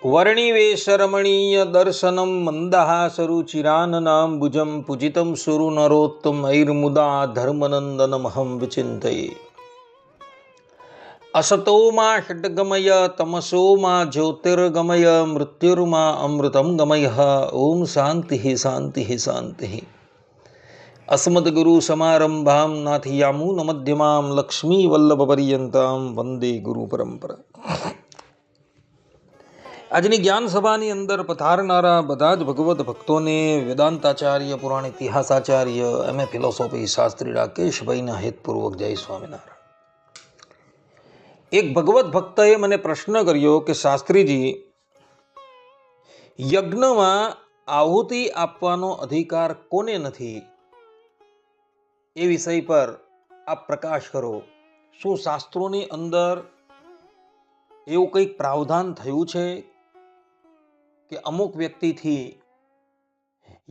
वर्णिवेशरमणीय दर्शनं मन्दहासरुचिराननाम्बुजं पूजितं सुरनरोत्तमैर्मुदा धर्मनन्दनमहं विचिन्तये। असतो मा षड्गमय तमसो मा ज्योतिर्गमय मृत्युर्मा अमृतं गमय। ओम शांति शांति शांति। अस्मद्गुरु समारंभां नाथयामून मध्यमां लक्ष्मीवल्लभपर्यन्तां वंदे गुरु परंपरा। આજની જ્ઞાન સભાની અંદર પધારનારા બધા જ ભગવત ભક્તોને વેદાંતાચાર્ય, પુરાણ ઇતિહાસાચાર્ય, એમએ ફિલોસોફી શાસ્ત્રી રાકેશભાઈના હેતપૂર્વક જય સ્વામિનારાયણ. એક ભગવત ભક્તએ મને પ્રશ્ન કર્યો કે શાસ્ત્રીજી, યજ્ઞમાં આહુતિ આપવાનો અધિકાર કોને નથી, એ વિષય પર આપ પ્રકાશ કરો. શું શાસ્ત્રોની અંદર એવું કંઈક પ્રાવધાન થયું છે કે અમુક વ્યક્તિથી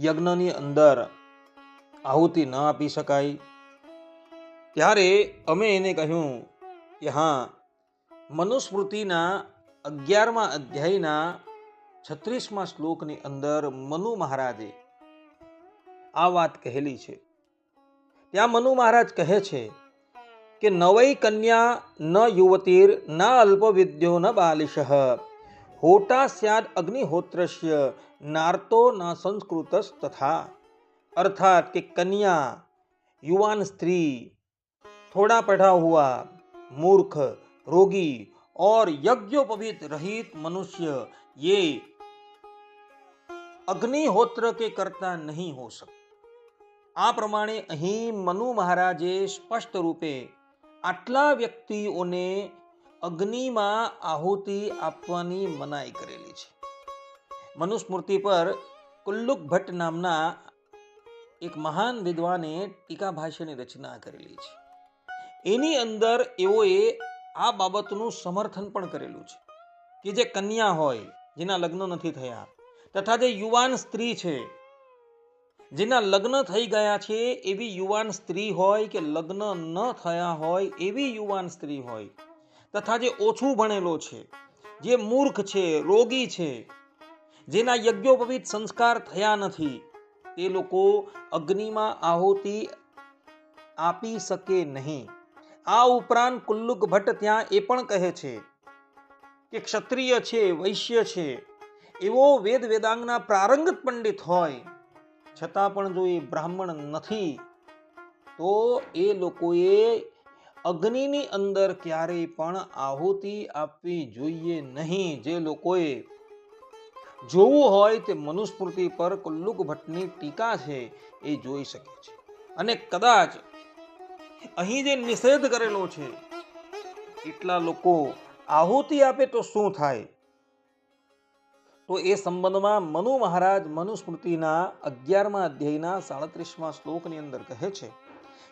યજ્ઞની અંદર આહુતિ ન આપી શકાય? ત્યારે અમે એને કહ્યું કે હા, મનુસ્મૃતિના 11મા અધ્યાયના 36મા શ્લોકની અંદર મનુ મહારાજે આ વાત કહેલી છે. ત્યાં મનુ મહારાજ કહે છે કે નવૈ કન્યા ન યુવતીર ન અલ્પવિદ્યો ન બાલિશ હોટા સ્યાદ અગ્નિહોત્રસ્ય નાર્તો ન સંસ્કૃતસ તથા. अर्थात कि कन्या, युवान स्त्री, थोड़ा पढ़ा हुआ, मूर्ख, रोगी और यज्ञोपवीत रहित मनुष्य ये अग्निहोत्र के करता नहीं हो सकते. આ પ્રમાણે અહીં મનુ મહારાજે સ્પષ્ટ રૂપે આટલા વ્યક્તિઓને અગ્નિમાં આહુતિ આપવાની મનાઈ કરેલી છે. મનુસ્મૃતિ પર કુલ્લુક ભટ્ટ નામના એક મહાન વિદ્વાને ટીકા ભાષ્યની રચના કરેલી છે. એની અંદર એઓએ આ બાબતનું સમર્થન પણ કરેલું છે કે જે કન્યા હોય, જેના લગ્ન નથી થયા, તથા જે યુવાન સ્ત્રી છે, જેના લગ્ન થઈ ગયા છે એવી યુવાન સ્ત્રી હોય કે લગ્ન ન થયા હોય એવી યુવાન સ્ત્રી હોય, તથા જે ઓછું ભણેલો છે, જે મૂર્ખ છે, રોગી છે, જેના યજ્ઞોપવિત સંસ્કાર થયા નથી, તે લોકો અગ્નિમાં આહુતિ આપી શકે નહીં. આ ઉપરાંત કુલ્લુક ભટ્ટ ત્યાં એ પણ કહે છે કે ક્ષત્રિય છે, વૈશ્ય છે, એવો વેદ વેદાંગના પ્રારંગત પંડિત હોય છતાં પણ જો એ બ્રાહ્મણ નથી તો એ લોકોએ અગ્નિની અંદર ક્યારેય પણ આહુતિ આપવી જોઈએ નહીં. જે લોકોએ જોવું હોય તે મનુસ્મૃતિ પર કુલ્લુક ભટ્ટની ટીકા છે એ જોઈ શકે છે. અને કદાચ અહીં જે નિષેધ કરેલો છે એટલા લોકો આહુતિ આપે તો શું થાય? તો એ સંબંધમાં મનુ મહારાજ મનુસ્મૃતિના 11મા અધ્યાયના 37મા શ્લોકની અંદર કહે છે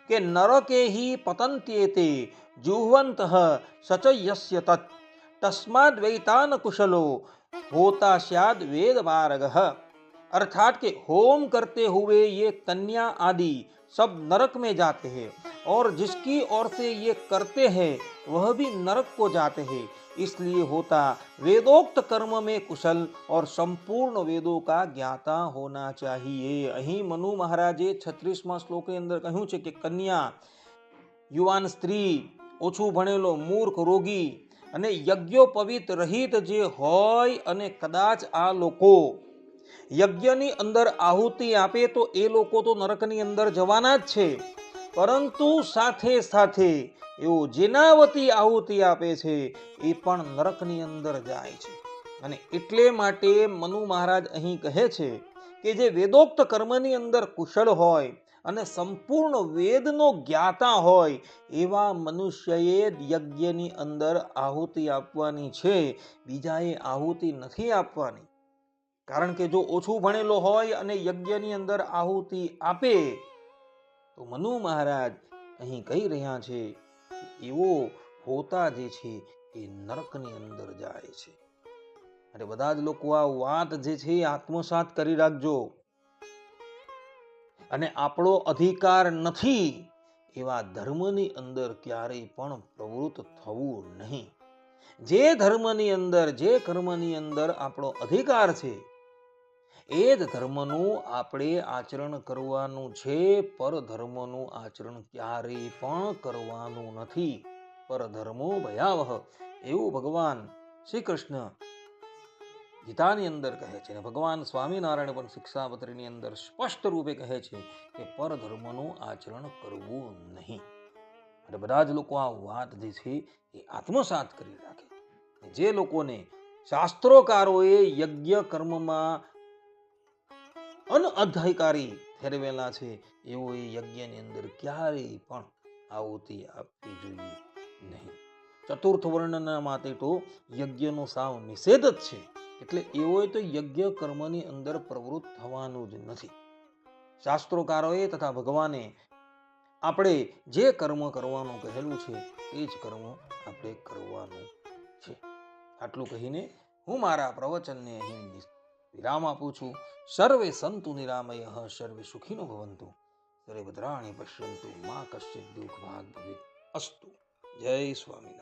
કે નરકે હિ પતંત્યેતે જુહ્વંતઃ સચ યસ્ય તત તસ્માદ વૈતાન कुशलो होता शायद वेद मार्गः. अर्थात कि होम करते हुए ये कन्या आदि सब नरक में जाते हैं और जिसकी ओर से ये करते हैं वह भी नरक को जाते हैं. इसलिए होता वेदोक्त कर्म में कुशल और संपूर्ण वेदों का ज्ञाता होना चाहिए. અહીં મનુ મહારાજે 36મા શ્લોકની અંદર કહ્યું છે કે કન્યા, યુવાન સ્ત્રી, ઓછું ભણેલો, મૂર્ખ, રોગી અને યજ્ઞોપવિત રહિત જે હોય અને કદાચ આ લોકો યજ્ઞની અંદર આહુતિ આપે તો એ લોકો તો નરકની અંદર જવાના જ છે, પરંતુ સાથે સાથે એઓ જેનાવતી આહુતિ આપે છે એ પણ નરકની અંદર જાય છે. અને એટલે માટે મનુ મહારાજ અહીં કહે છે કે જે વેદોક્ત કર્મની અંદર કુશળ હોય અને સંપૂર્ણ વેદનો જ્ઞાતા હોય એવા મનુષ્યએ યજ્ઞની અંદર આહુતિ આપવાની છે, બીજાએ આહુતિ નથી આપવાની. કારણ કે જો ઓછું ભણેલો હોય અને યજ્ઞની અંદર આહુતિ આપે તો મનુ મહારાજ અહીં કહી રહ્યા છે એવો હોતા જે છે એ નરકની અંદર જાય છે. અને બધા જ લોકો આ વાત જે છે એ આત્મસાત કરી રાખજો. અને આપણો અધિકાર નથી એવા ધર્મની અંદર ક્યારેય પણ પ્રવૃત્ત થવું નહીં. જે ધર્મની અંદર, જે કર્મની અંદર આપણો અધિકાર છે એ જ ધર્મનું આપણે આચરણ કરવાનું છે. પરધર્મનું આચરણ ક્યારેય પણ કરવાનું નથી. પરધર્મો ભયાવહ, એવું ભગવાન શ્રી કૃષ્ણ ગીતાની અંદર કહે છે. અને ભગવાન સ્વામિનારાયણ પણ શિક્ષાપત્રીની અંદર સ્પષ્ટ રૂપે કહે છે કે પરધર્મનું આચરણ કરવું નહીં. અને બધા જ લોકો આ વાત જે છે એ આત્મસાત કરી રાખે. જે લોકોને શાસ્ત્રોકારોએ યજ્ઞ કર્મમાં અનઅધિકારી ઠેરવેલા છે એઓએ યજ્ઞની અંદર ક્યારેય પણ આહુતિ આપવી જોઈએ નહીં. ચતુર્થ વર્ણના માટે તો યજ્ઞનો સાવ નિષેધ જ છે. એટલે એઓએ તો યજ્ઞ કર્મની અંદર પ્રવૃત્ત થવાનું જ નથી. શાસ્ત્રોકારોએ તથા ભગવાને આપણે જે કર્મ કરવાનું કહેલું છે એ જ કર્મ આપણે કરવાનું છે. આટલું કહીને હું મારા પ્રવચનને અહીં વિરામ આપું છું. સર્વે સંતુ નિરામયઃ, સર્વે સુખીનો ભવંતુ, સર્વે ભદ્રાણિ પશ્યન્તુ, મા કશ્ચિત દુઃખ ભાગ ભવેત અસ્તુ. જય સ્વામી.